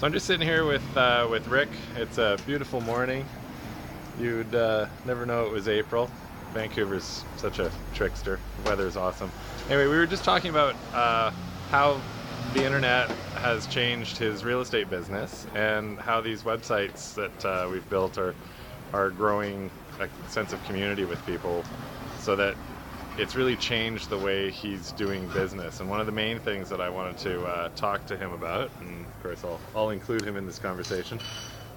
So I'm just sitting here with Rick. It's a beautiful morning. You'd never know it was April. Vancouver's such a trickster. The weather's awesome. Anyway, we were just talking about how the internet has changed his real estate business and how these websites that we've built are growing a sense of community with people, so that it's really changed the way he's doing business. And one of the main things that I wanted to talk to him about, and of course I'll include him in this conversation,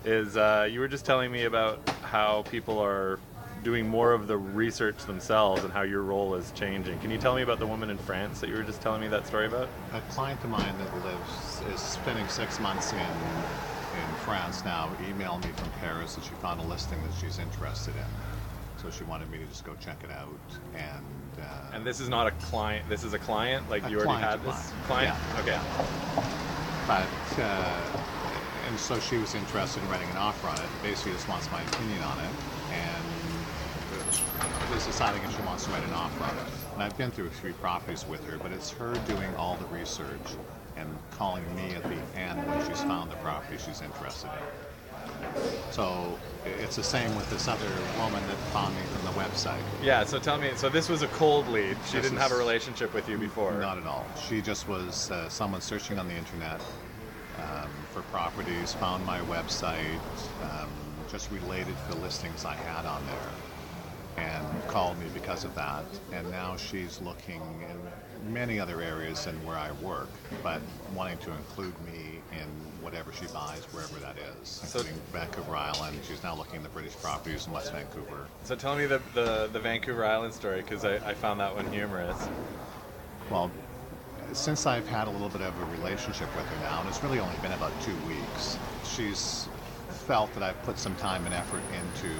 is you were just telling me about how people are doing more of the research themselves and how your role is changing. Can you tell me about the woman in France that you were just telling me that story about? A client of mine that is spending 6 months in France now emailed me from Paris that she found a listing that she's interested in. So she wanted me to just go check it out. And this is not a client, this is a client? Like you already had this client? Yeah. Okay. But, and so she was interested in writing an offer on it. Basically just wants my opinion on it. And is deciding if she wants to write an offer on it. And I've been through 3 properties with her, but it's her doing all the research and calling me at the end when she's found the property she's interested in. So it's the same with this other woman that found me from the website. Yeah, so tell me, so this was a cold lead. She didn't have a relationship with you before? Not at all. She just was someone searching on the internet for properties, found my website, just related to the listings I had on there, and called me because of that. And now she's looking in many other areas than where I work, but wanting to include me in whatever she buys, wherever that is, including Vancouver Island. She's now looking at the British properties in West Vancouver. So tell me the Vancouver Island story, because I found that one humorous. Well, since I've had a little bit of a relationship with her now, and it's really only been about 2 weeks, she's felt that I've put some time and effort into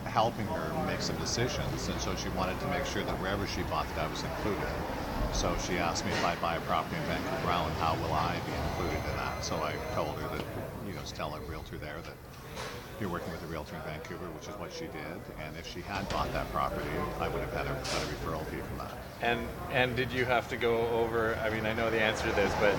helping her make some decisions, and so she wanted to make sure that wherever she bought that I was included. So she asked me if I buy a property in Vancouver Island, how will I be included in that? So I told her that, tell a realtor there that you're working with a realtor in Vancouver, which is what she did, and if she had bought that property, I would have had a referral fee from that. And did you have to go over, I mean, I know the answer to this, but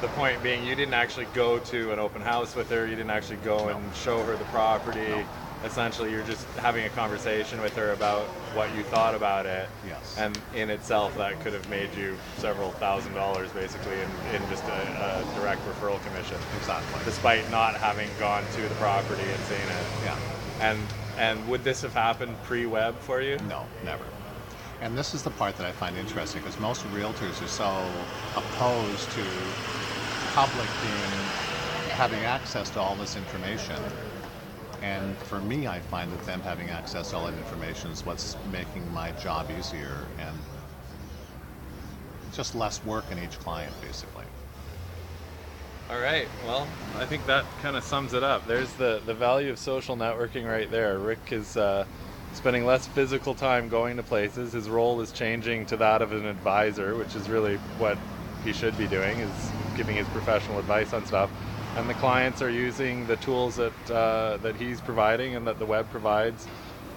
the point being, you didn't actually go to an open house with her, you didn't actually go and show her the property. No. Essentially, you're just having a conversation with her about what you thought about it. Yes. And in itself, that could have made you several $1,000s basically in just a direct referral commission. Exactly. Despite not having gone to the property and seen it. Yeah. And would this have happened pre-web for you? No, never. And this is the part that I find interesting, because most realtors are so opposed to public having access to all this information. And for me, I find that them having access to all that information is what's making my job easier and just less work in each client, basically. All right. Well, I think that kind of sums it up. There's the value of social networking right there. Rick is spending less physical time going to places. His role is changing to that of an advisor, which is really what he should be doing, is giving his professional advice on stuff. And the clients are using the tools that he's providing and that the web provides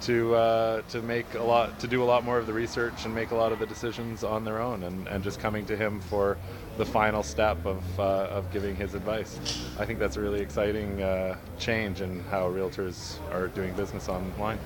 to do a lot more of the research and make a lot of the decisions on their own, and just coming to him for the final step of giving his advice. I think that's a really exciting change in how realtors are doing business online.